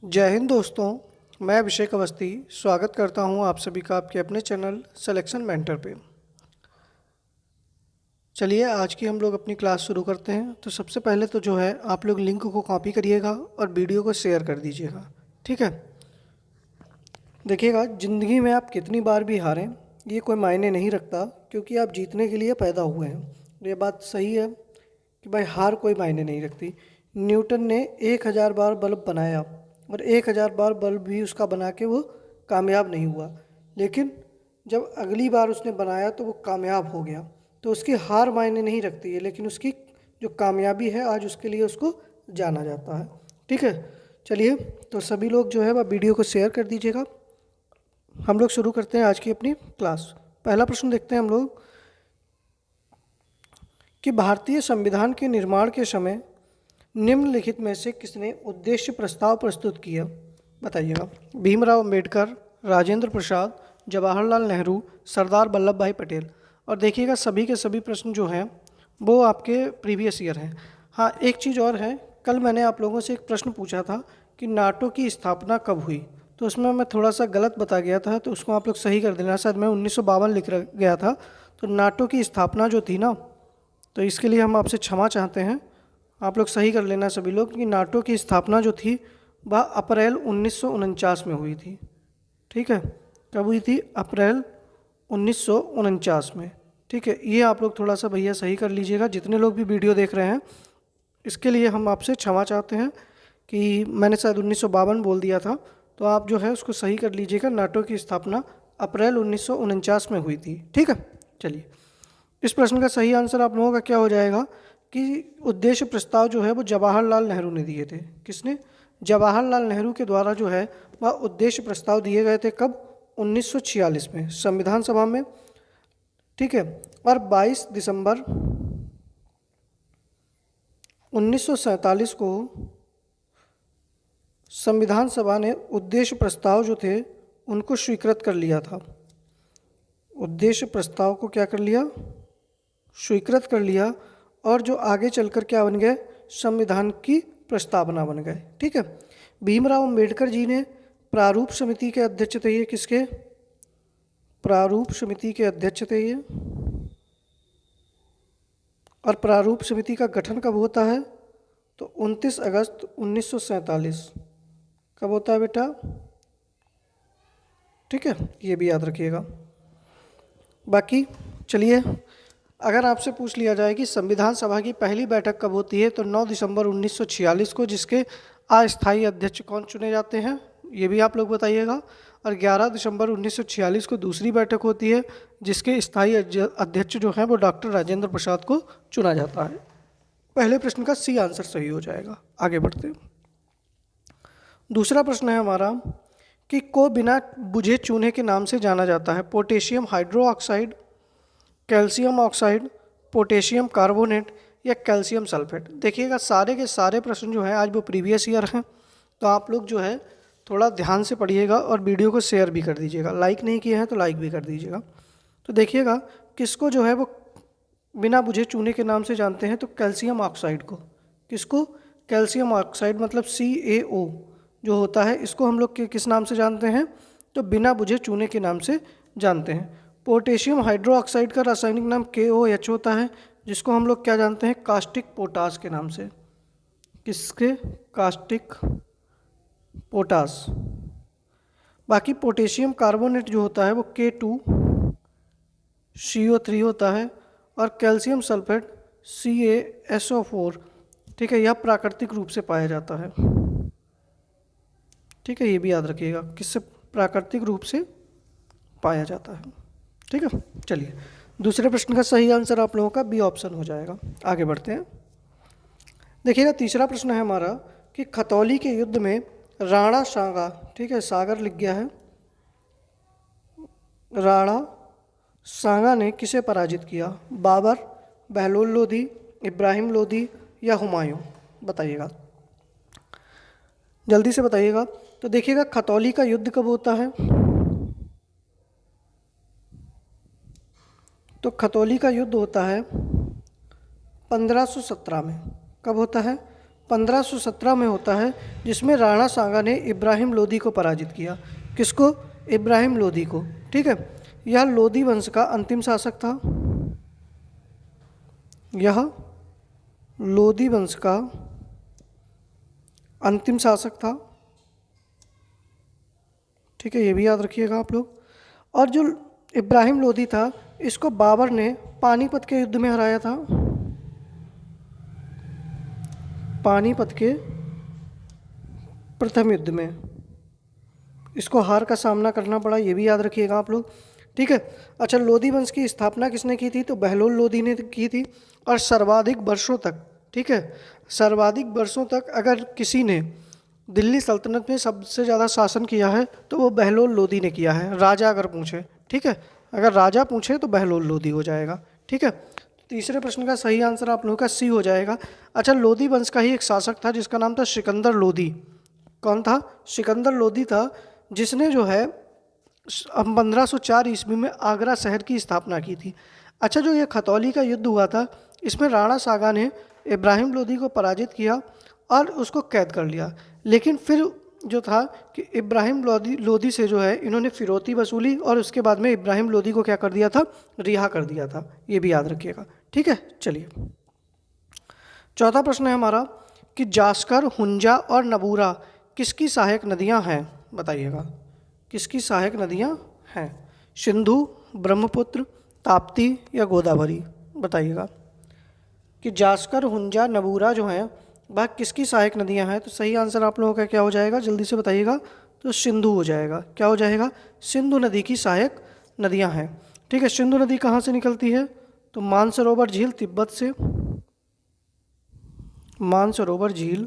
जय हिंद दोस्तों। मैं अभिषेक अवस्थी स्वागत करता हूं आप सभी का आपके अपने चैनल सिलेक्शन मेंटर पे। चलिए आज की हम लोग अपनी क्लास शुरू करते हैं। तो सबसे पहले तो जो है आप लोग लिंक को कॉपी करिएगा और वीडियो को शेयर कर दीजिएगा, ठीक है। देखिएगा, ज़िंदगी में आप कितनी बार भी हारें ये कोई मायने नहीं रखता, क्योंकि आप जीतने के लिए पैदा हुए हैं। ये बात सही है कि भाई हार कोई मायने नहीं रखती। न्यूटन ने 1000 बार बल्ब बनाया और 1000 बार बल्ब भी उसका बना के वो कामयाब नहीं हुआ, लेकिन जब अगली बार उसने बनाया तो वो कामयाब हो गया। तो उसकी हार मायने नहीं रखती है, लेकिन उसकी जो कामयाबी है आज उसके लिए उसको जाना जाता है, ठीक है। चलिए, तो सभी लोग जो है वह वीडियो को शेयर कर दीजिएगा। हम लोग शुरू करते हैं आज की अपनी क्लास। पहला प्रश्न देखते हैं हम लोग कि भारतीय संविधान के निर्माण के समय निम्नलिखित में से किसने उद्देश्य प्रस्ताव प्रस्तुत किया? बताइएगा। भीमराव अंबेडकर, राजेंद्र प्रसाद, जवाहरलाल नेहरू, सरदार वल्लभ भाई पटेल। और देखिएगा, सभी के सभी प्रश्न जो हैं वो आपके प्रीवियस ईयर हैं। हाँ, एक चीज़ और है, कल मैंने आप लोगों से एक प्रश्न पूछा था कि नाटो की स्थापना कब हुई, तो उसमें मैं थोड़ा सा गलत बता गया था, तो उसको आप लोग सही कर देना। शायद मैं 1952 लिख गया था। तो नाटो की स्थापना जो थी ना, तो इसके लिए हम आपसे क्षमा चाहते हैं। आप लोग सही कर लेना सभी लोग कि नाटो की स्थापना जो थी वह अप्रैल 1949 में हुई थी, ठीक है। कब हुई थी? अप्रैल 1949 में, ठीक है। ये आप लोग थोड़ा सा भैया सही कर लीजिएगा, जितने लोग भी वीडियो देख रहे हैं। इसके लिए हम आपसे क्षमा चाहते हैं कि मैंने शायद 1952 बोल दिया था, तो आप जो है उसको सही कर लीजिएगा। नाटो की स्थापना अप्रैल 1949 में हुई थी, ठीक है। चलिए, इस प्रश्न का सही आंसर आप लोगों का क्या हो जाएगा कि उद्देश्य प्रस्ताव जो है वो जवाहरलाल नेहरू ने दिए थे। किसने? जवाहरलाल नेहरू के द्वारा जो है वह उद्देश्य प्रस्ताव दिए गए थे। कब? 1946 में संविधान सभा में, ठीक है। और 22 दिसंबर 1947 को संविधान सभा ने उद्देश्य प्रस्ताव जो थे उनको स्वीकृत कर लिया था। उद्देश्य प्रस्ताव को क्या कर लिया? स्वीकृत कर लिया। और जो आगे चलकर क्या बन गए? संविधान की प्रस्तावना बन गए, ठीक है। भीमराव अंबेडकर जी ने प्रारूप समिति के अध्यक्ष थे। ये किसके? प्रारूप समिति के अध्यक्ष थे ये। और प्रारूप समिति का गठन कब होता है? तो 29 अगस्त 1947। कब होता है बेटा? ठीक है, ये भी याद रखिएगा। बाकी चलिए, अगर आपसे पूछ लिया जाए कि संविधान सभा की पहली बैठक कब होती है, तो 9 दिसंबर 1946 को, जिसके अस्थायी अध्यक्ष कौन चुने जाते हैं ये भी आप लोग बताइएगा। और 11 दिसंबर 1946 को दूसरी बैठक होती है, जिसके स्थायी अध्यक्ष जो हैं वो डॉक्टर राजेंद्र प्रसाद को चुना जाता है। पहले प्रश्न का सी आंसर सही हो जाएगा। आगे बढ़ते हैं। दूसरा प्रश्न है हमारा कि को बिना बुझे चूने के नाम से जाना जाता है। Potassium hydroxide, calcium oxide, potassium carbonate या कैल्शियम सल्फेट। देखिएगा, सारे के सारे प्रश्न जो हैं आज वो प्रीवियस ईयर हैं, तो आप लोग जो है थोड़ा ध्यान से पढ़िएगा और वीडियो को शेयर भी कर दीजिएगा। लाइक नहीं किए हैं तो लाइक भी कर दीजिएगा। तो देखिएगा, किसको जो है वो बिना बुझे चूने के नाम से जानते हैं? तो कैल्शियम ऑक्साइड को। किसको? कैल्शियम ऑक्साइड, मतलब CaO जो होता है, इसको हम लोग किस नाम से जानते हैं? तो बिना बुझे चूने के नाम से जानते हैं। पोटेशियम हाइड्रोक्साइड का रासायनिक नाम KOH होता है, जिसको हम लोग क्या जानते हैं? कास्टिक पोटास के नाम से। किसके? Caustic potash. बाकी पोटेशियम कार्बोनेट जो होता है वो K2CO3 होता है। और कैल्शियम सल्फेट CaSO4, ठीक है, यह प्राकृतिक रूप से पाया जाता है, ठीक है। ये भी याद रखिएगा, किससे प्राकृतिक रूप से पाया जाता है, ठीक है। चलिए, दूसरे प्रश्न का सही आंसर आप लोगों का बी ऑप्शन हो जाएगा। आगे बढ़ते हैं। देखिएगा, तीसरा प्रश्न है हमारा कि खतौली के युद्ध में राणा सांगा, ठीक है, सागर लिख गया है, राणा सांगा ने किसे पराजित किया? बाबर, बहलोल लोधी, इब्राहिम लोधी या हुमायूं? बताइएगा, जल्दी से बताइएगा। तो देखिएगा, खतौली का युद्ध कब होता है? तो खतौली का युद्ध होता है 1517 में। कब होता है? 1517 में होता है, जिसमें राणा सांगा ने इब्राहिम लोदी को पराजित किया। किसको? इब्राहिम लोदी को। ठीक है, यह लोदी वंश का अंतिम शासक था। यह लोदी वंश का अंतिम शासक था। ठीक है, ये भी याद रखिएगा आप लोग। और जो इब्राहिम लोदी था, इसको बाबर ने पानीपत के युद्ध में हराया था। पानीपत के प्रथम युद्ध में इसको हार का सामना करना पड़ा, ये भी याद रखिएगा आप लोग। ठीक है, अच्छा, लोदी वंश की स्थापना किसने की थी? तो बहलोल लोदी ने की थी। और सर्वाधिक वर्षों तक, ठीक है, सर्वाधिक वर्षों तक अगर किसी ने दिल्ली सल्तनत में सबसे ज़्यादा शासन किया है तो वो बहलोल लोदी ने किया है, राजा अगर पूछे। ठीक है, अगर राजा पूछे तो बहलोल लोदी हो जाएगा। ठीक है, तीसरे प्रश्न का सही आंसर आप लोगों का सी हो जाएगा। अच्छा, लोदी वंश का ही एक शासक था जिसका नाम था सिकंदर लोदी। कौन था? सिकंदर लोदी था, जिसने जो है 1504 ईस्वी में आगरा शहर की स्थापना की थी। अच्छा, जो ये खतौली का युद्ध हुआ था, इसमें राणा सागा ने इब्राहिम लोदी को पराजित किया और उसको कैद कर लिया। लेकिन फिर जो था कि इब्राहिम लोदी से जो है इन्होंने फिरौती वसूली और उसके बाद में इब्राहिम लोदी को क्या कर दिया था? रिहा कर दिया था। ये भी याद रखिएगा। ठीक है, चलिए चौथा प्रश्न है हमारा कि जास्कर, हुंजा और नबूरा किसकी सहायक नदियां हैं? बताइएगा, किसकी सहायक नदियां हैं? सिंधु, ब्रह्मपुत्र, ताप्ती या गोदावरी? बताइएगा कि जास्कर, हुंजा, नबूरा जो हैं वह किसकी सहायक नदियां हैं? तो सही आंसर आप लोगों का क्या हो जाएगा? जल्दी से बताइएगा। तो सिंधु हो जाएगा। क्या हो जाएगा? सिंधु नदी की सहायक नदियां हैं। ठीक है, सिंधु नदी कहाँ से निकलती है? तो मानसरोवर झील तिब्बत से, मानसरोवर झील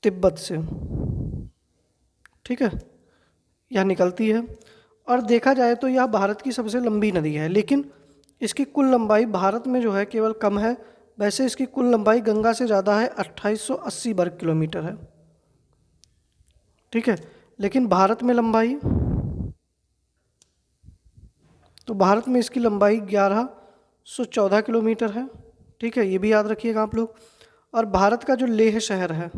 तिब्बत से, ठीक है, यह निकलती है। और देखा जाए तो यह भारत की सबसे लंबी नदी है, लेकिन इसकी कुल लंबाई भारत में जो है केवल कम है। वैसे इसकी कुल लंबाई गंगा से ज़्यादा है, 2880 वर्ग किलोमीटर है। ठीक है, लेकिन भारत में लंबाई, तो भारत में इसकी लंबाई 1114 किलोमीटर है। ठीक है, ये भी याद रखिएगा आप लोग। और भारत का जो लेह शहर है,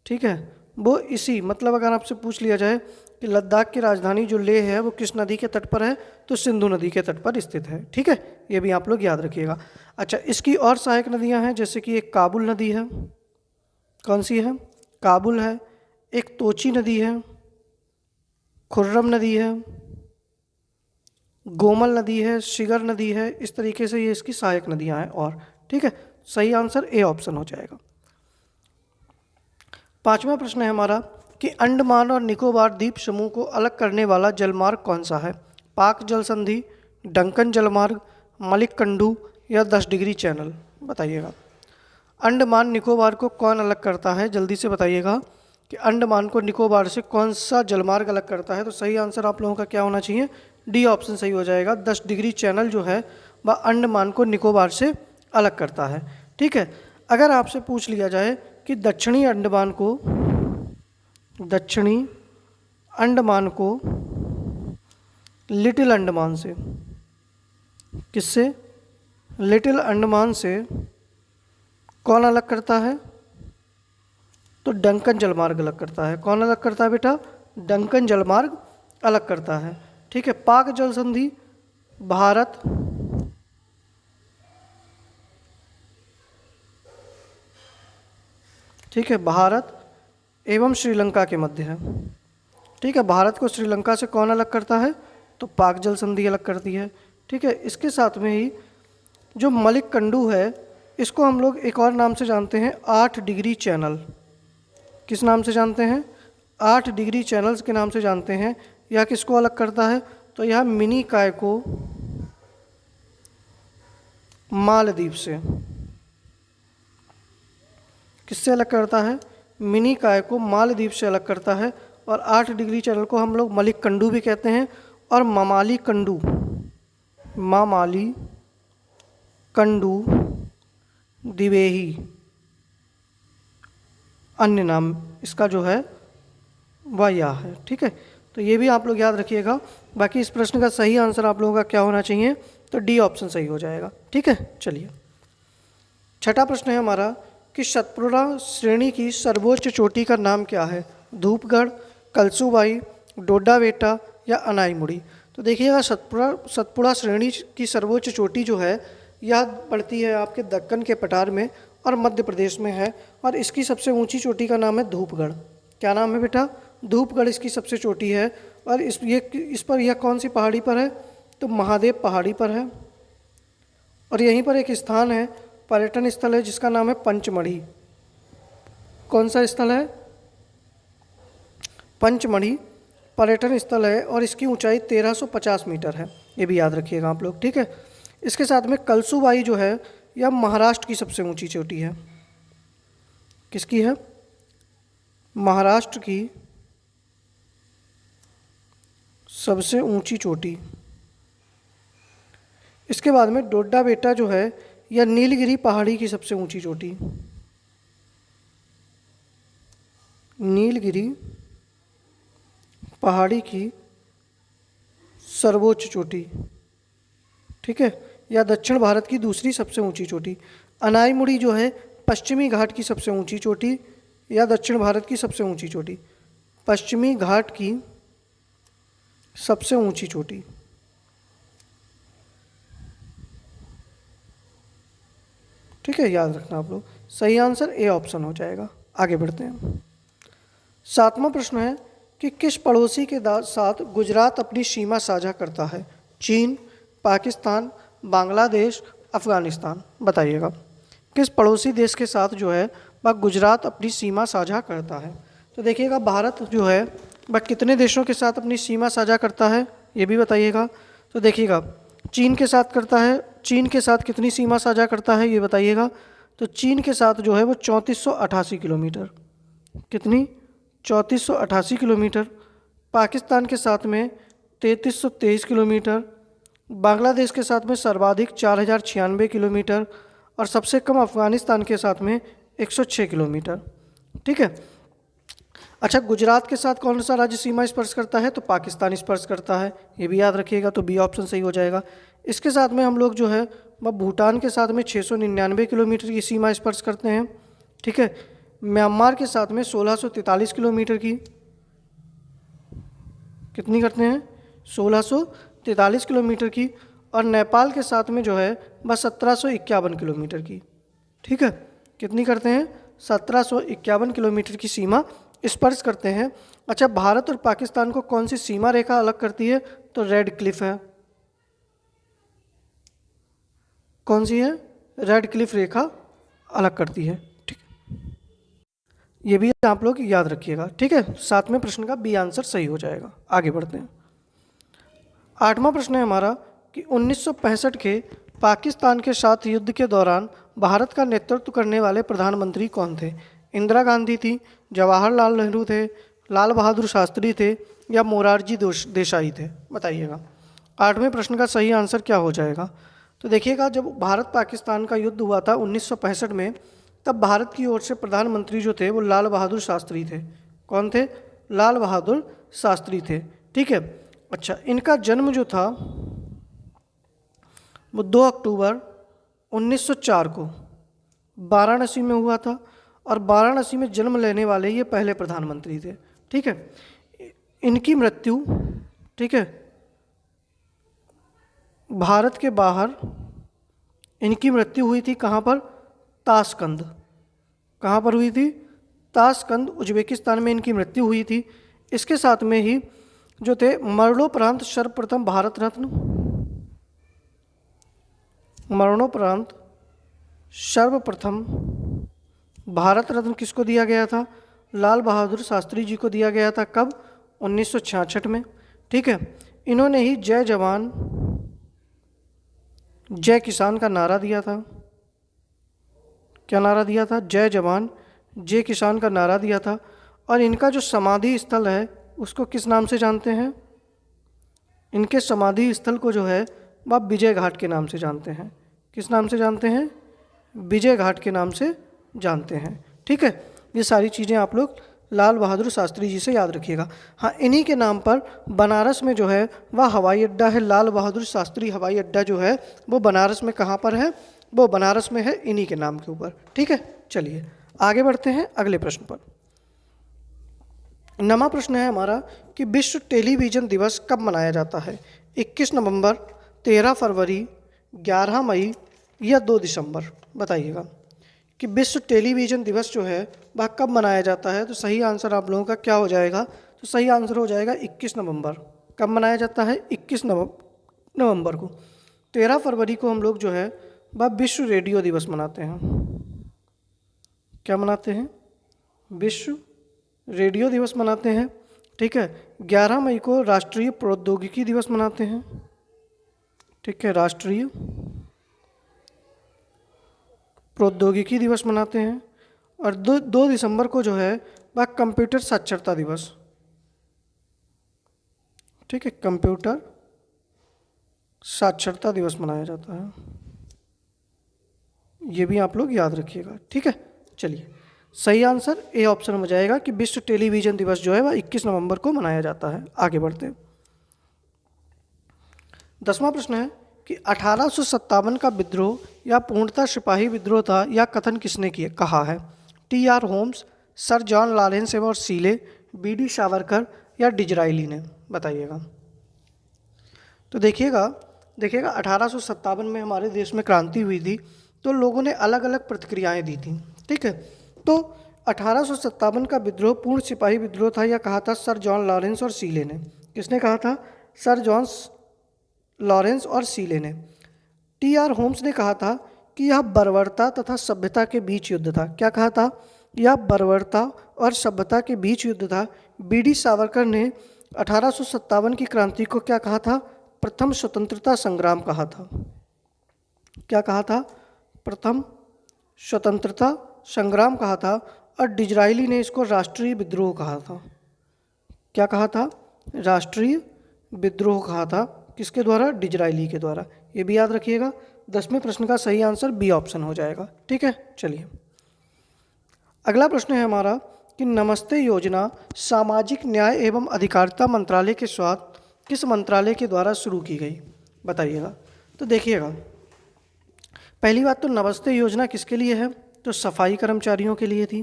ठीक है, वो इसी, मतलब अगर आपसे पूछ लिया जाए कि लद्दाख की राजधानी जो लेह है वो किस नदी के तट पर है, तो सिंधु नदी के तट पर स्थित है। ठीक है, ये भी आप लोग याद रखिएगा। अच्छा, इसकी और सहायक नदियां हैं, जैसे कि एक काबुल नदी है। कौन सी है? काबुल है। एक तोची नदी है, खुर्रम नदी है, गोमल नदी है, शिगर नदी है। इस तरीके से ये इसकी सहायक नदियां हैं। और ठीक है, सही आंसर ए ऑप्शन हो जाएगा। पांचवा प्रश्न है हमारा कि अंडमान और निकोबार द्वीप समूह को अलग करने वाला जलमार्ग कौन सा है? पाक जल संधि, डंकन जलमार्ग, मलिककंडू या 10 डिग्री चैनल? बताइएगा। अंडमान निकोबार को कौन अलग करता है? जल्दी से बताइएगा कि अंडमान को निकोबार से कौन सा जलमार्ग अलग करता है? तो सही आंसर आप लोगों का क्या होना चाहिए? डी ऑप्शन सही हो जाएगा। 10 डिग्री चैनल जो है वह अंडमान को निकोबार से अलग करता है। ठीक है, अगर आपसे पूछ लिया जाए कि दक्षिणी अंडमान को लिटिल अंडमान से, किससे? लिटिल अंडमान से कौन अलग करता है? तो डंकन जलमार्ग अलग करता है। कौन अलग करता है बेटा? डंकन जलमार्ग अलग करता है। ठीक है, पाक जल संधि भारत, ठीक है, भारत एवं श्रीलंका के मध्य है। ठीक है, भारत को श्रीलंका से कौन अलग करता है? तो पाक जल संधि अलग करती है। ठीक है, इसके साथ में ही जो मलिककंडू है, इसको हम लोग एक और नाम से जानते हैं, 8 डिग्री चैनल। किस नाम से जानते हैं? 8 डिग्री चैनल्स के नाम से जानते हैं। यह किसको अलग करता है? तो यह मिनी काय को मालदीव से, किससे अलग करता है? मिनी काय को मालदीव से अलग करता है। और 8 डिग्री चैनल को हम लोग मलिककंडू भी कहते हैं और ममाली कंडू दिवेही अन्य नाम इसका जो है वह यह है। ठीक है, तो ये भी आप लोग याद रखिएगा। बाकी इस प्रश्न का सही आंसर आप लोगों का क्या होना चाहिए? तो डी ऑप्शन सही हो जाएगा। ठीक है, चलिए छठा प्रश्न है हमारा कि सतपुड़ा श्रेणी की सर्वोच्च चोटी का नाम क्या है? धूपगढ़, कलसूबाई, डोडा बेटा या अनाईमुड़ी? तो देखिएगा सतपुड़ा श्रेणी की सर्वोच्च चोटी जो है यह पड़ती है आपके दक्कन के पठार में और मध्य प्रदेश में है, और इसकी सबसे ऊंची चोटी का नाम है धूपगढ़। क्या नाम है बेटा? धूपगढ़ इसकी सबसे चोटी है। और इस पर यह कौन सी पहाड़ी पर है? तो महादेव पहाड़ी पर है। और यहीं पर एक स्थान है, पर्यटन स्थल है, जिसका नाम है पंचमढ़ी। कौन सा स्थल है? पंचमढ़ी पर्यटन स्थल है और इसकी ऊंचाई 1350 मीटर है। ये भी याद रखिएगा आप लोग, ठीक है। इसके साथ में कलसूबाई जो है यह महाराष्ट्र की सबसे ऊंची चोटी है। किसकी है? महाराष्ट्र की सबसे ऊंची चोटी। इसके बाद में डोडा बेटा जो है यह नीलगिरी पहाड़ी की सबसे ऊंची चोटी। नीलगिरी पहाड़ी की सर्वोच्च चोटी, ठीक है, या दक्षिण भारत की दूसरी सबसे ऊंची चोटी। अनाईमुड़ी जो है पश्चिमी घाट की सबसे ऊंची चोटी या दक्षिण भारत की सबसे ऊंची चोटी। पश्चिमी घाट की सबसे ऊंची चोटी। ठीक है, याद रखना आप लोग। सही आंसर ए ऑप्शन हो जाएगा। आगे बढ़ते हैं। 7वां प्रश्न है कि किस पड़ोसी के साथ गुजरात अपनी सीमा साझा करता है? चीन, पाकिस्तान, बांग्लादेश, अफगानिस्तान? बताइएगा किस पड़ोसी देश के साथ जो है वह गुजरात अपनी सीमा साझा करता है? तो देखिएगा भारत जो है वह कितने देशों के साथ अपनी सीमा साझा करता है ये भी बताइएगा। तो देखिएगा चीन के साथ करता है। चीन के साथ कितनी सीमा साझा करता है ये बताइएगा। तो चीन के साथ जो है वो 3488 किलोमीटर। कितनी? 3488 किलोमीटर। पाकिस्तान के साथ में 3323 किलोमीटर। बांग्लादेश के साथ में सर्वाधिक 4096 किलोमीटर और सबसे कम अफगानिस्तान के साथ में 106 किलोमीटर। ठीक है। अच्छा, गुजरात के साथ कौन सा राज्य सीमा स्पर्श करता है? तो पाकिस्तान स्पर्श करता है, ये भी याद रखिएगा। तो बी ऑप्शन सही हो जाएगा। इसके साथ में हम लोग जो है वह भूटान के साथ में 699 किलोमीटर की सीमा स्पर्श करते हैं। ठीक है। म्यांमार के साथ में 1643 किलोमीटर की कितनी करते हैं? 1643 किलोमीटर की। और नेपाल के साथ में जो है वह 1751 किलोमीटर की। ठीक है, कितनी करते हैं? 1751 किलोमीटर की सीमा स्पर्श करते हैं। अच्छा, भारत और पाकिस्तान को कौन सी सीमा रेखा अलग करती है? तो रेड क्लिफ है। कौन सी है? रेड क्लिफ रेखा अलग करती है। ठीक है, ये भी आप लोग याद रखिएगा। ठीक है, 7वें प्रश्न का बी आंसर सही हो जाएगा। आगे बढ़ते हैं। 8वां प्रश्न है हमारा कि 1965 के पाकिस्तान के साथ युद्ध के दौरान भारत का नेतृत्व करने वाले प्रधानमंत्री कौन थे? इंदिरा गांधी थी, जवाहरलाल नेहरू थे, लाल बहादुर शास्त्री थे या मोरारजी देसाई थे? बताइएगा 8वें प्रश्न का सही आंसर क्या हो जाएगा। तो देखिएगा, जब भारत पाकिस्तान का युद्ध हुआ था 1965 में, तब भारत की ओर से प्रधानमंत्री जो थे वो लाल बहादुर शास्त्री थे। कौन थे? लाल बहादुर शास्त्री थे। ठीक है। अच्छा, इनका जन्म जो था वो 2 अक्टूबर 1904 को वाराणसी में हुआ था, और वाराणसी में जन्म लेने वाले ये पहले प्रधानमंत्री थे। ठीक है। इनकी मृत्यु, ठीक है, भारत के बाहर इनकी मृत्यु हुई थी। कहाँ पर? ताशकंद। कहाँ पर हुई थी? ताशकंद, उज्बेकिस्तान में इनकी मृत्यु हुई थी। इसके साथ में ही जो थे मरणोपरांत सर्वप्रथम भारत रत्न, मरणोपरांत सर्वप्रथम भारत रत्न किसको दिया गया था? लाल बहादुर शास्त्री जी को दिया गया था। कब? 1966 में। ठीक है। इन्होंने ही जय जवान जय किसान का नारा दिया था। क्या नारा दिया था? जय जवान जय किसान का नारा दिया था। और इनका जो समाधि स्थल है उसको किस नाम से जानते हैं? इनके समाधि स्थल को जो है वह विजय घाट के नाम से जानते हैं। किस नाम से जानते हैं? विजय घाट के नाम से जानते हैं। ठीक है, ये सारी चीज़ें आप लोग लाल बहादुर शास्त्री जी से याद रखिएगा। हाँ, इन्हीं के नाम पर बनारस में जो है वह हवाई अड्डा है। लाल बहादुर शास्त्री हवाई अड्डा जो है वो बनारस में कहाँ पर है? वो बनारस में है, इन्हीं के नाम के ऊपर। ठीक है, चलिए आगे बढ़ते हैं अगले प्रश्न पर। नवा प्रश्न है हमारा कि विश्व टेलीविज़न दिवस कब मनाया जाता है? 21 नवंबर, 13 फरवरी, 11 मई या 2 दिसंबर? बताइएगा कि विश्व टेलीविज़न दिवस जो है वह कब मनाया जाता है। तो सही आंसर आप लोगों का क्या हो जाएगा? तो सही आंसर हो जाएगा 21 नवंबर। कब मनाया जाता है? 21 नवंबर को। 13 फरवरी को हम लोग जो है वह विश्व रेडियो दिवस मनाते हैं। क्या मनाते हैं? विश्व रेडियो दिवस मनाते हैं। ठीक है। 11 मई को राष्ट्रीय प्रौद्योगिकी दिवस मनाते हैं। ठीक है, राष्ट्रीय प्रौद्योगिकी दिवस मनाते हैं। और 2 दिसंबर को जो है वह कंप्यूटर साक्षरता दिवस। ठीक है, कंप्यूटर साक्षरता दिवस मनाया जाता है। ये भी आप लोग याद रखिएगा। ठीक है, चलिए सही आंसर ए ऑप्शन हो जाएगा कि विश्व टेलीविज़न दिवस जो है वह 21 नवंबर को मनाया जाता है। आगे बढ़ते हैं। 10वां प्रश्न है कि 1857 का विद्रोह या पूर्णतः सिपाही विद्रोह था, या कथन किसने किया कहा है? T R. Holmes, sir John Lawrence और सीले, बी.डी. सावरकर या डिजराइली ने? बताइएगा। तो देखिएगा 1857 में हमारे देश में क्रांति हुई थी, तो लोगों ने अलग अलग प्रतिक्रियाएं दी थी। ठीक है, तो 1857 का विद्रोह पूर्ण सिपाही विद्रोह था, या कहा था सर जॉन लॉरेंस और सीले ने? किसने कहा था? सर जॉन लॉरेंस और सीले ने। टी.आर. होम्स ने कहा था कि यह बर्बरता तथा सभ्यता के बीच युद्ध था। क्या कहा था? यह बर्बरता और सभ्यता के बीच युद्ध था। बी.डी. सावरकर ने 1857 की क्रांति को क्या कहा था? प्रथम स्वतंत्रता संग्राम कहा था। क्या कहा था? प्रथम स्वतंत्रता संग्राम कहा था। और डिजराइली ने इसको राष्ट्रीय विद्रोह कहा था। क्या कहा था? राष्ट्रीय विद्रोह कहा था। किसके द्वारा? डिजराइली के द्वारा। ये भी याद रखिएगा। 10वें प्रश्न का सही आंसर बी ऑप्शन हो जाएगा। ठीक है, चलिए अगला प्रश्न है हमारा कि नमस्ते योजना सामाजिक न्याय एवं अधिकारिता मंत्रालय के साथ किस मंत्रालय के द्वारा शुरू की गई? बताइएगा। तो देखिएगा, पहली बात तो नमस्ते योजना किसके लिए है? तो सफाई कर्मचारियों के लिए थी।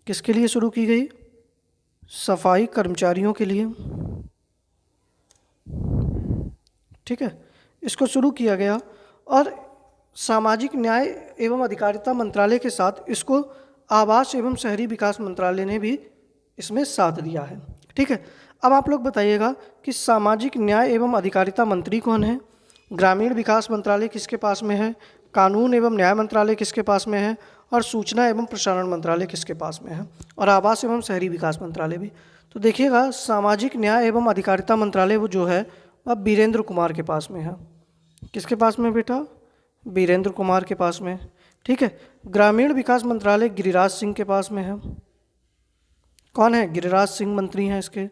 किसके लिए शुरू की गई? सफाई कर्मचारियों के लिए। ठीक है, इसको शुरू किया गया। और सामाजिक न्याय एवं अधिकारिता मंत्रालय के साथ इसको आवास एवं शहरी विकास मंत्रालय ने भी इसमें साथ दिया है। ठीक है, अब आप लोग बताइएगा कि सामाजिक न्याय एवं अधिकारिता मंत्री कौन है? ग्रामीण विकास मंत्रालय किसके पास में है? कानून एवं न्याय मंत्रालय किसके पास में है? और सूचना एवं प्रसारण मंत्रालय किसके पास में है? और आवास एवं शहरी विकास मंत्रालय भी। तो देखिएगा, सामाजिक न्याय एवं अधिकारिता मंत्रालय वो जो है वह वीरेंद्र कुमार के पास में है। किसके पास में बेटा? वीरेंद्र कुमार के पास में। ठीक है, ग्रामीण विकास मंत्रालय गिरिराज सिंह के पास में है। कौन है? गिरिराज सिंह मंत्री हैं इसके।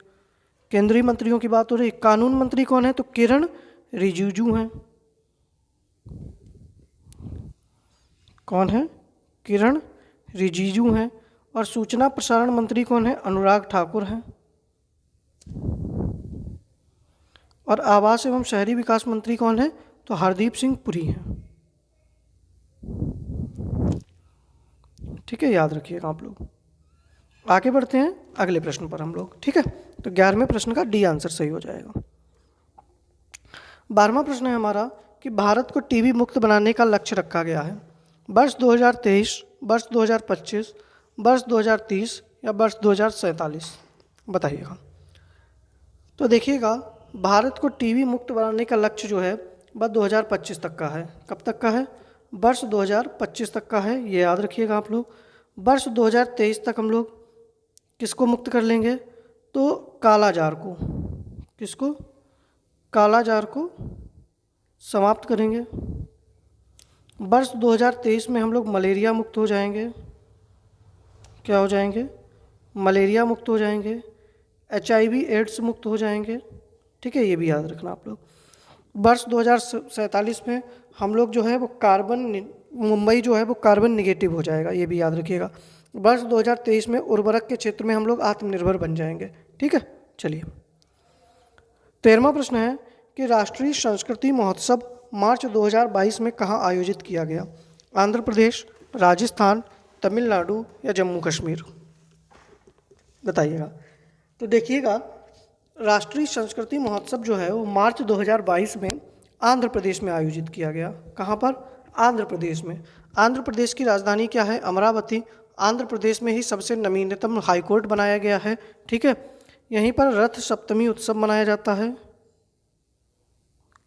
केंद्रीय मंत्रियों की बात हो रही। कानून मंत्री कौन है? तो किरण रिजिजू हैं। कौन है? किरण रिजिजू हैं। और सूचना प्रसारण मंत्री कौन है? अनुराग ठाकुर हैं। और आवास एवं शहरी विकास मंत्री कौन है? तो हरदीप सिंह पुरी हैं। ठीक है, याद रखिएगा आप लोग। आगे बढ़ते हैं अगले प्रश्न पर हम लोग। ठीक है, तो 11वें प्रश्न का डी आंसर सही हो जाएगा। 12वां प्रश्न है हमारा कि भारत को टीबी मुक्त बनाने का लक्ष्य रखा गया है। वर्ष 2023, वर्ष 2025, वर्ष 2030 या वर्ष 2047? बताइएगा। तो देखिएगा, भारत को टीबी मुक्त बनाने का लक्ष्य जो है वह 2025 तक का है। कब तक का है? वर्ष 2025 तक का है, ये याद रखिएगा आप लोग। वर्ष 2023 तक हम लोग किसको मुक्त कर लेंगे? तो कालाजार को। किसको? कालाजार को समाप्त करेंगे। वर्ष 2023 में हम लोग मलेरिया मुक्त हो जाएंगे। क्या हो जाएंगे? मलेरिया मुक्त हो जाएंगे। HIV एड्स मुक्त हो जाएंगे। ठीक है, ये भी याद रखना आप लोग। वर्ष 2047 में हम लोग जो है वो मुंबई जो है वो कार्बन निगेटिव हो जाएगा, ये भी याद रखिएगा। वर्ष 2023 में उर्वरक के क्षेत्र में हम लोग आत्मनिर्भर बन जाएंगे। ठीक है, चलिए 13वां प्रश्न है कि राष्ट्रीय संस्कृति महोत्सव मार्च 2022 में कहाँ आयोजित किया गया? आंध्र प्रदेश, राजस्थान, तमिलनाडु या जम्मू कश्मीर? बताइएगा। तो देखिएगा, राष्ट्रीय संस्कृति महोत्सव जो है वो मार्च 2022 में आंध्र प्रदेश में आयोजित किया गया। कहाँ पर? आंध्र प्रदेश में। आंध्र प्रदेश की राजधानी क्या है? अमरावती। आंध्र प्रदेश में ही सबसे नवीनतम हाईकोर्ट बनाया गया है। ठीक है, यहीं पर रथ सप्तमी उत्सव मनाया जाता है।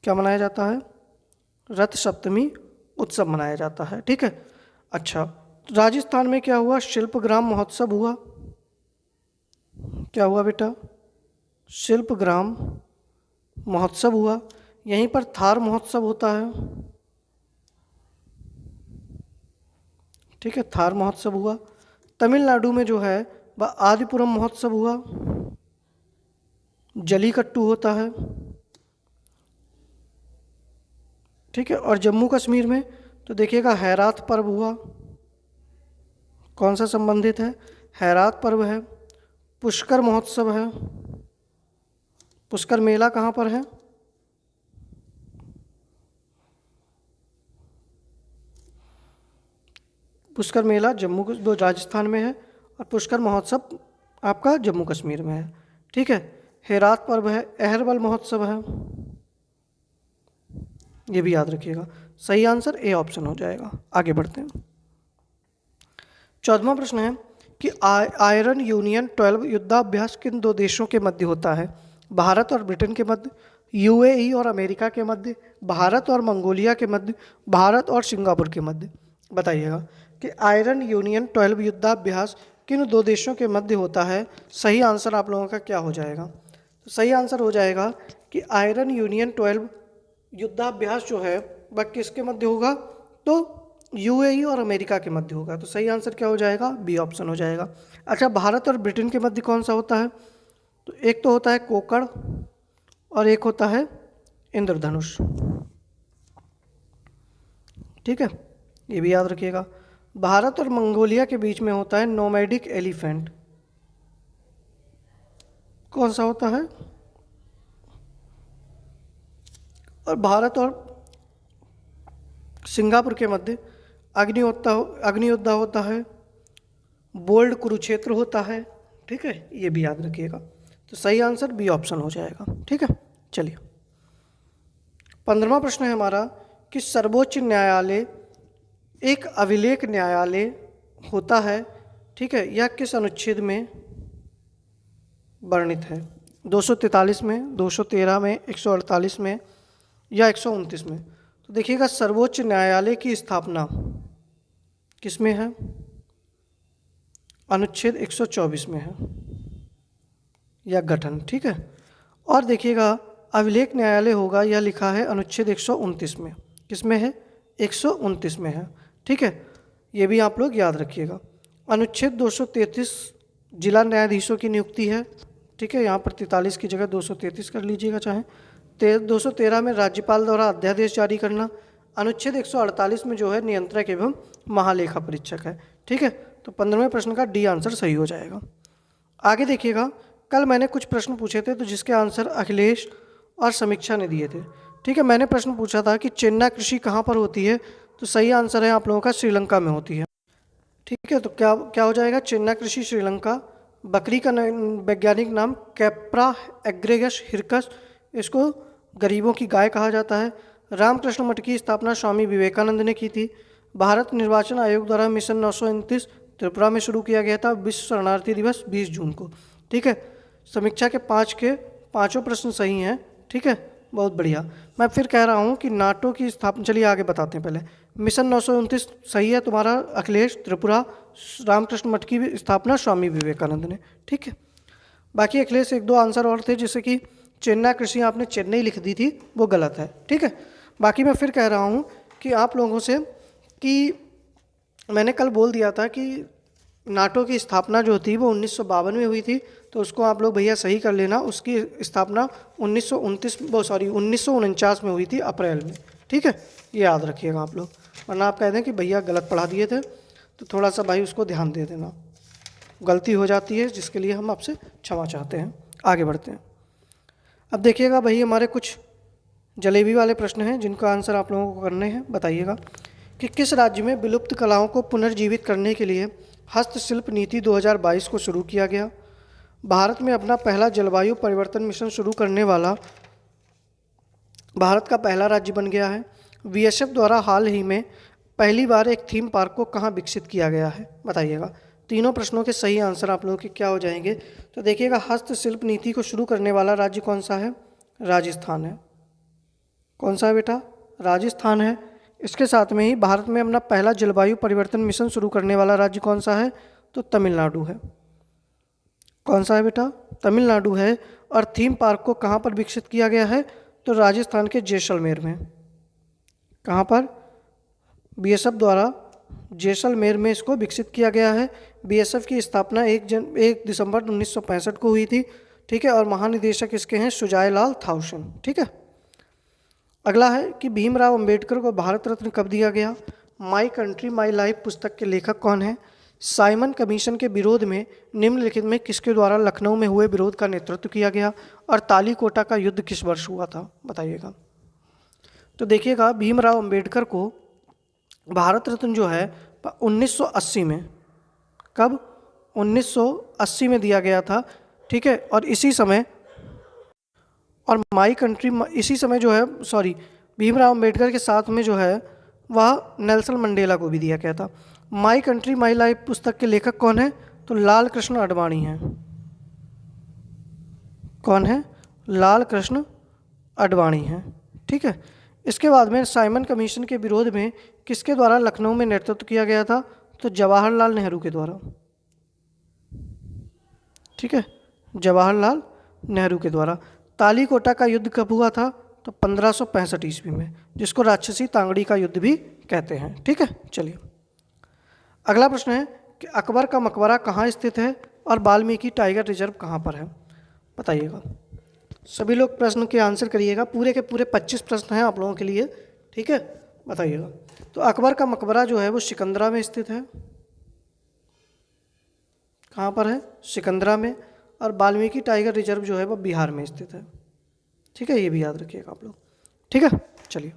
क्या मनाया जाता है? रथ सप्तमी उत्सव मनाया जाता है। ठीक है। अच्छा, राजस्थान में क्या हुआ? शिल्पग्राम महोत्सव हुआ। क्या हुआ बेटा? शिल्पग्राम महोत्सव हुआ। यहीं पर थार महोत्सव होता है। ठीक है, थार महोत्सव हुआ। तमिलनाडु में जो है वह आदिपुरम महोत्सव हुआ। जलीकट्टू होता है। ठीक है, और जम्मू कश्मीर में तो देखिएगा हैरात पर्व हुआ। कौन सा संबंधित है? हैरात पर्व है। पुष्कर महोत्सव है। पुष्कर मेला कहाँ पर है? पुष्कर मेला राजस्थान में है और पुष्कर महोत्सव आपका जम्मू कश्मीर में है। ठीक है, हेरात पर्व है, अहरबल महोत्सव है। ये भी याद रखिएगा। सही आंसर ए ऑप्शन हो जाएगा। आगे बढ़ते हैं। 14वां प्रश्न है कि आयरन यूनियन 12 युद्धाभ्यास किन दो देशों के मध्य होता है? भारत और ब्रिटेन के मध्य, यूएई और अमेरिका के मध्य, भारत और मंगोलिया के मध्य, भारत और सिंगापुर के मध्य? बताइएगा कि आयरन यूनियन 12 युद्धाभ्यास किन दो देशों के मध्य होता है? सही आंसर आप लोगों का क्या हो जाएगा? तो सही आंसर हो जाएगा कि आयरन यूनियन 12 युद्धाभ्यास जो है वह किसके मध्य होगा? तो यूएई और अमेरिका के मध्य होगा। तो सही आंसर क्या हो जाएगा? बी ऑप्शन हो जाएगा। अच्छा, भारत और ब्रिटेन के मध्य कौन सा होता है? तो एक तो होता है कोकड़ और एक होता है इंद्रधनुष। ठीक है, ये भी याद रखिएगा। भारत और मंगोलिया के बीच में होता है नोमैडिक एलिफेंट। कौन सा होता है? और भारत और सिंगापुर के मध्य अग्नियोद्धा होता है, बोल्ड कुरुक्षेत्र होता है। ठीक है, ये भी याद रखिएगा। तो सही आंसर बी ऑप्शन हो जाएगा। ठीक है, चलिए 15वां प्रश्न है हमारा कि सर्वोच्च न्यायालय एक अभिलेख न्यायालय होता है। ठीक है, यह किस अनुच्छेद में वर्णित है? 243 में, 213 में, 148 में या 129 में? तो देखिएगा, सर्वोच्च न्यायालय की स्थापना किस में है? अनुच्छेद 124 में है या गठन। ठीक है, और देखिएगा अभिलेख न्यायालय होगा, यह लिखा है अनुच्छेद 129 में। किस में है? 129 में है। ठीक है, ये भी आप लोग याद रखिएगा। अनुच्छेद 233 जिला न्यायाधीशों की नियुक्ति है। ठीक है, यहाँ पर 43 की जगह 233 कर लीजिएगा चाहे। 213 में राज्यपाल द्वारा अध्यादेश जारी करना। अनुच्छेद 148 में जो है नियंत्रक एवं महालेखा परीक्षक है। ठीक है, तो 15वें प्रश्न का डी आंसर सही हो जाएगा। आगे देखिएगा, कल मैंने कुछ प्रश्न पूछे थे तो जिसके आंसर अखिलेश और समीक्षा ने दिए थे। ठीक है, मैंने प्रश्न पूछा था कि चेन्नई कृषि कहाँ पर होती है? तो सही आंसर है आप लोगों का श्रीलंका में होती है। ठीक है, तो क्या क्या हो जाएगा? चेन्नई कृषि श्रीलंका। बकरी का वैज्ञानिक नाम कैप्रा एग्रेगस हिरकस, इसको गरीबों की गाय कहा जाता है। रामकृष्ण मठ की स्थापना स्वामी विवेकानंद ने की थी। भारत निर्वाचन आयोग द्वारा मिशन 929 त्रिपुरा में शुरू किया गया था। विश्व शरणार्थी दिवस 20 जून को। ठीक है, समीक्षा के 5 के 5 प्रश्न सही हैं। ठीक है, बहुत बढ़िया। मैं फिर कह रहा हूँ कि नाटो की स्थापना, चलिए आगे बताते हैं। पहले मिशन 929 सही है तुम्हारा अखिलेश, त्रिपुरा। रामकृष्ण मठ की स्थापना स्वामी विवेकानंद ने। ठीक है, बाकी अखिलेश एक दो आंसर और थे, जैसे कि चेन्नई कृषि आपने चेन्नई लिख दी थी, वो गलत है। ठीक है, बाकी मैं फिर कह रहा हूँ कि आप लोगों से कि मैंने कल बोल दिया था कि नाटो की स्थापना जो थी वो 1952 में हुई थी, तो उसको आप लोग भैया सही कर लेना। उसकी स्थापना 1949 में हुई थी, अप्रैल में। ठीक है, ये याद रखिएगा आप लोग, वरना आप कह दें कि भैया गलत पढ़ा दिए थे। तो थोड़ा सा भाई उसको ध्यान दे देना, गलती हो जाती है, जिसके लिए हम आपसे क्षमा चाहते हैं। आगे बढ़ते हैं। अब देखिएगा भाई, हमारे कुछ जलेबी वाले प्रश्न हैं जिनका आंसर आप लोगों को करने हैं। बताइएगा कि किस राज्य में विलुप्त कलाओं को पुनर्जीवित करने के लिए हस्तशिल्प नीति 2022 को शुरू किया गया। भारत में अपना पहला जलवायु परिवर्तन मिशन शुरू करने वाला भारत का पहला राज्य बन गया है। बीएसएफ द्वारा हाल ही में पहली बार एक थीम पार्क को कहाँ विकसित किया गया है, बताइएगा। तीनों प्रश्नों के सही आंसर आप लोगों के क्या हो जाएंगे, तो देखिएगा हस्तशिल्प नीति को शुरू करने वाला राज्य कौन सा है, राजस्थान है। कौन सा है बेटा, राजस्थान है। इसके साथ में ही भारत में अपना पहला जलवायु परिवर्तन मिशन शुरू करने वाला राज्य कौन सा है, तो तमिलनाडु है। कौन सा है बेटा, तमिलनाडु है। और थीम पार्क को कहाँ पर विकसित किया गया है, तो राजस्थान के जैसलमेर में। कहाँ पर, बीएसएफ द्वारा जैसलमेर में इसको विकसित किया गया है। बीएसएफ की स्थापना 1 दिसंबर 1965 को हुई थी, ठीक है। और महानिदेशक इसके हैं सुजाय लाल थाउसेन, ठीक है। अगला है कि भीमराव अंबेडकर को भारत रत्न कब दिया गया। माई कंट्री माई लाइफ पुस्तक के लेखक कौन है। साइमन कमीशन के विरोध में निम्नलिखित में किसके द्वारा लखनऊ में हुए विरोध का नेतृत्व किया गया। और तालीकोटा का युद्ध किस वर्ष हुआ था, बताइएगा। तो देखिएगा भीमराव अंबेडकर को भारत रत्न जो है 1980 में, कब, 1980 में दिया गया था, ठीक है। और इसी समय, और माई कंट्री इसी समय जो है, सॉरी, भीमराव अंबेडकर के साथ में जो है वह नेल्सन मंडेला को भी दिया गया था। माई कंट्री माई लाइफ पुस्तक के लेखक कौन है, तो लाल कृष्ण आडवाणी हैं। कौन है, लाल कृष्ण आडवाणी हैं, ठीक है। इसके बाद में साइमन कमीशन के विरोध में किसके द्वारा लखनऊ में नेतृत्व किया गया था, तो जवाहरलाल नेहरू के द्वारा, ठीक है, जवाहरलाल नेहरू के द्वारा। तालीकोटा का युद्ध कब हुआ था, तो 1565 ईस्वी में, जिसको राक्षसी तांगड़ी का युद्ध भी कहते हैं, ठीक है। चलिए अगला प्रश्न है कि अकबर का मकबरा कहाँ स्थित है और वाल्मीकि टाइगर रिजर्व कहाँ पर है, बताइएगा। सभी लोग प्रश्न के आंसर करिएगा। पूरे के पूरे 25 प्रश्न हैं आप लोगों के लिए, ठीक है, बताइएगा। तो अकबर का मकबरा जो है वो सिकंदरा में स्थित है। कहाँ पर है, सिकंदरा में। और वाल्मीकि टाइगर रिजर्व जो है वो बिहार में स्थित है, ठीक है। ये भी याद रखिएगा आप लोग, ठीक है। चलिए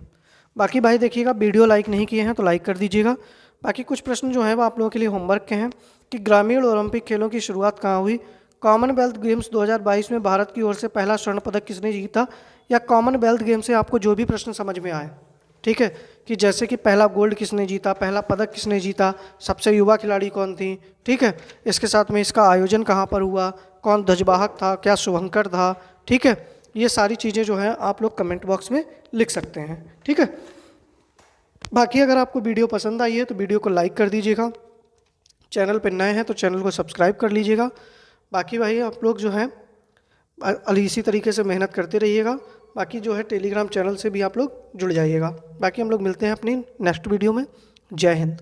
बाकी भाई देखिएगा, वीडियो लाइक नहीं किए हैं तो लाइक कर दीजिएगा। बाकी कुछ प्रश्न जो है वो आप लोगों के लिए होमवर्क के हैं कि ग्रामीण ओलंपिक खेलों की शुरुआत कहाँ हुई। कॉमनवेल्थ गेम्स 2022 में भारत की ओर से पहला स्वर्ण पदक किसने जीता, या कॉमनवेल्थ गेम से आपको जो भी प्रश्न समझ में आए, ठीक है, कि जैसे कि पहला गोल्ड किसने जीता, पहला पदक किसने जीता, सबसे युवा खिलाड़ी कौन थी, ठीक है। इसके साथ में इसका आयोजन कहाँ पर हुआ, कौन ध्वजवाहक था, क्या शुभंकर था, ठीक है। ये सारी चीज़ें जो हैं आप लोग कमेंट बॉक्स में लिख सकते हैं, ठीक है। बाकी अगर आपको वीडियो पसंद आई है तो वीडियो को लाइक कर दीजिएगा। चैनल पर नए हैं तो चैनल को सब्सक्राइब कर लीजिएगा। बाकी भाई आप लोग जो है इसी तरीके से मेहनत करते रहिएगा। बाकी जो है टेलीग्राम चैनल से भी आप लोग जुड़ जाइएगा। बाकी हम लोग मिलते हैं अपनी नेक्स्ट वीडियो में। जय हिंद।